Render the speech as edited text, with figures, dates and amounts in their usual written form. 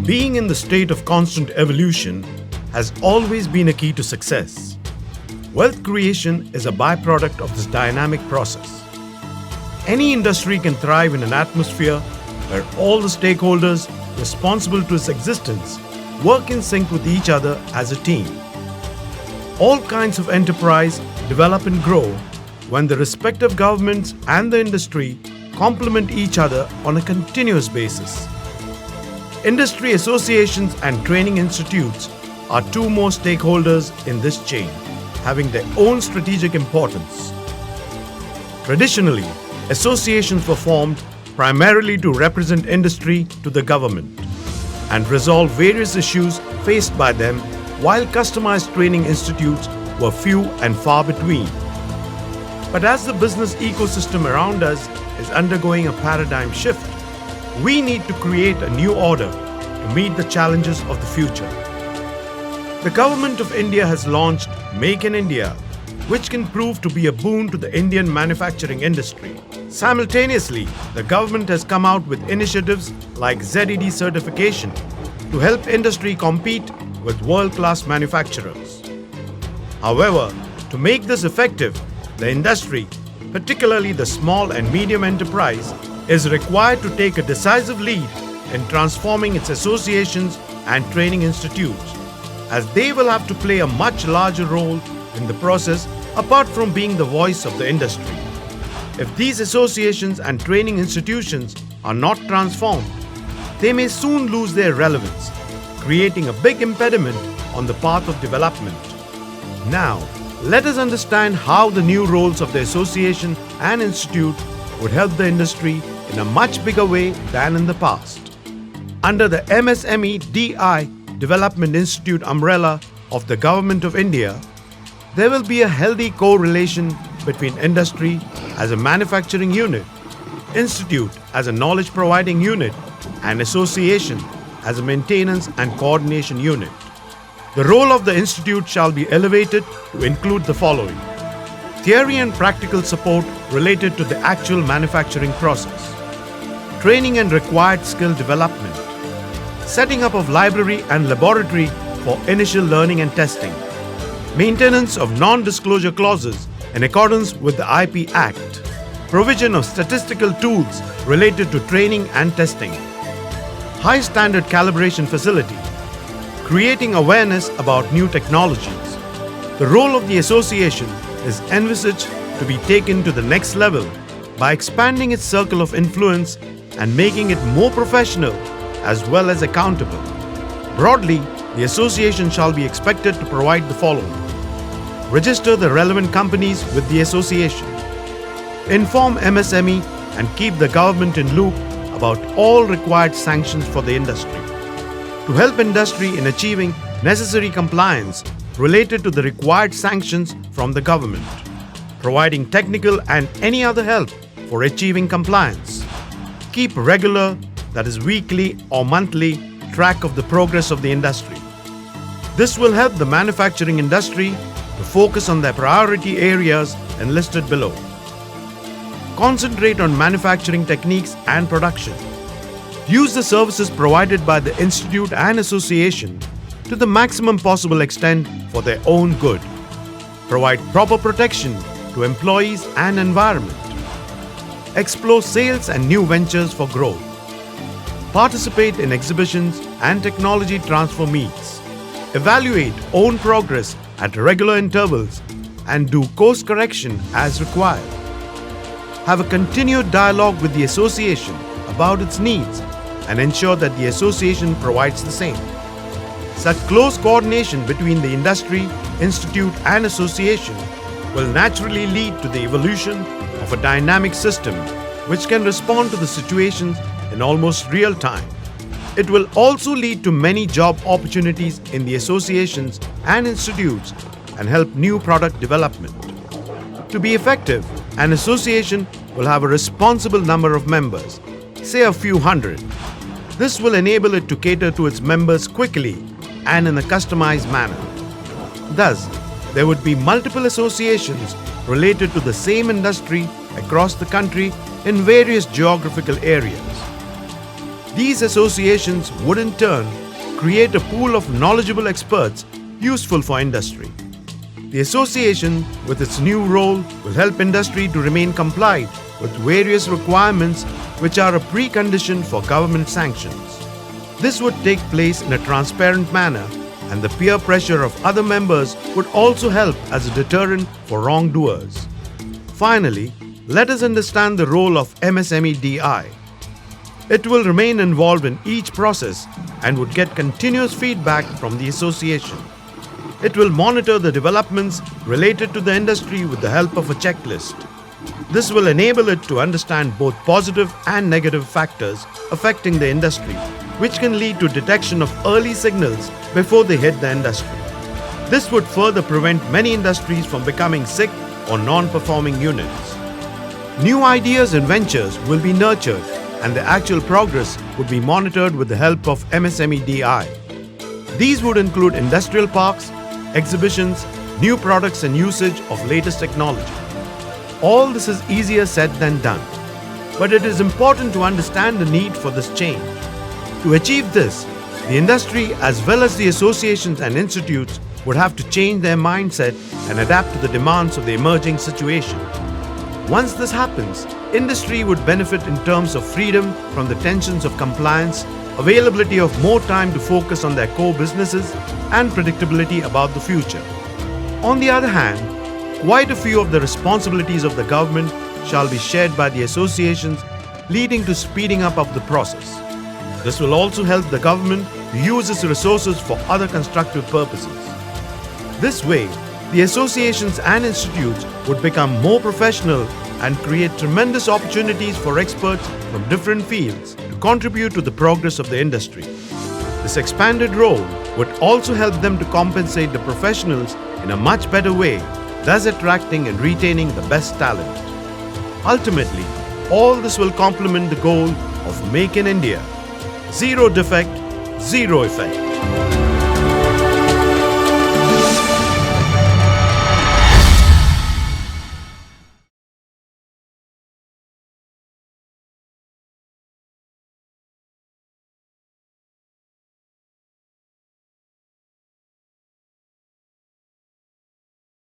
Being in the state of constant evolution has always been a key to success. Wealth creation is a byproduct of this dynamic process. Any industry can thrive in an atmosphere where all the stakeholders responsible to its existence work in sync with each other as a team. All kinds of enterprise develop and grow when the respective governments and the industry complement each other on a continuous basis. Industry associations and training institutes are two more stakeholders in this chain, having their own strategic importance. Traditionally, associations were formed primarily to represent industry to the government and resolve various issues faced by them, while customized training institutes were few and far between. But as the business ecosystem around us is undergoing a paradigm shift, we need to create a new order to meet the challenges of the future. The Government of India has launched Make in India, which can prove to be a boon to the Indian manufacturing industry. Simultaneously, the government has come out with initiatives like ZED certification to help industry compete with world-class manufacturers. However, to make this effective, the industry, particularly the small and medium enterprise, is required to take a decisive lead in transforming its associations and training institutes, as they will have to play a much larger role in the process apart from being the voice of the industry. If these associations and training institutions are not transformed, they may soon lose their relevance, creating a big impediment on the path of development. Now, let us understand how the new roles of the association and institute would help the industry in a much bigger way than in the past. Under the MSME DI Development Institute umbrella of the Government of India, there will be a healthy correlation between industry as a manufacturing unit, institute as a knowledge providing unit, and association as a maintenance and coordination unit. The role of the institute shall be elevated to include the following: theory and practical support related to the actual manufacturing process, training and required skill development, setting up of library and laboratory for initial learning and testing, maintenance of non-disclosure clauses in accordance with the IP Act, provision of statistical tools related to training and testing, high standard calibration facility, creating awareness about new technologies. The role of the association is envisaged to be taken to the next level by expanding its circle of influence and making it more professional as well as accountable. Broadly, the association shall be expected to provide the following: register the relevant companies with the association, inform MSME and keep the government in loop about all required sanctions for the industry, to help industry in achieving necessary compliance related to the required sanctions from the government, providing technical and any other help for achieving compliance, keep regular, that is weekly or monthly, track of the progress of the industry. This will help the manufacturing industry to focus on their priority areas enlisted below. Concentrate on manufacturing techniques and production. Use the services provided by the institute and association to the maximum possible extent for their own good. Provide proper protection to employees and environment. Explore sales and new ventures for growth. Participate in exhibitions and technology transfer meets. Evaluate own progress at regular intervals and do course correction as required. Have a continued dialogue with the association about its needs and ensure that the association provides the same. Such close coordination between the industry, institute and association will naturally lead to the evolution of a dynamic system which can respond to the situations in almost real time. It will also lead to many job opportunities in the associations and institutes and help new product development. To be effective, an association will have a responsible number of members, say a few hundred. This will enable it to cater to its members quickly and in a customized manner. Thus, there would be multiple associations related to the same industry across the country in various geographical areas. These associations would in turn create a pool of knowledgeable experts useful for industry. The association, with its new role, will help industry to remain compliant with various requirements which are a precondition for government sanctions. This would take place in a transparent manner, and the peer pressure of other members would also help as a deterrent for wrongdoers. Finally, let us understand the role of MSME DI. It will remain involved in each process and would get continuous feedback from the association. It will monitor the developments related to the industry with the help of a checklist. This will enable it to understand both positive and negative factors affecting the industry, which can lead to detection of early signals before they hit the industry. This would further prevent many industries from becoming sick or non-performing units. New ideas and ventures will be nurtured, and the actual progress would be monitored with the help of MSME DI. These would include industrial parks, exhibitions, new products and usage of latest technology. All this is easier said than done, but it is important to understand the need for this change. To achieve this, the industry as well as the associations and institutes would have to change their mindset and adapt to the demands of the emerging situation. Once this happens, industry would benefit in terms of freedom from the tensions of compliance, availability of more time to focus on their core businesses, and predictability about the future. On the other hand, quite a few of the responsibilities of the government shall be shared by the associations, leading to speeding up of the process. This will also help the government to use its resources for other constructive purposes. This way, the associations and institutes would become more professional and create tremendous opportunities for experts from different fields to contribute to the progress of the industry. This expanded role would also help them to compensate the professionals in a much better way, thus attracting and retaining the best talent. Ultimately, all this will complement the goal of Make in India. Zero defect, zero effect.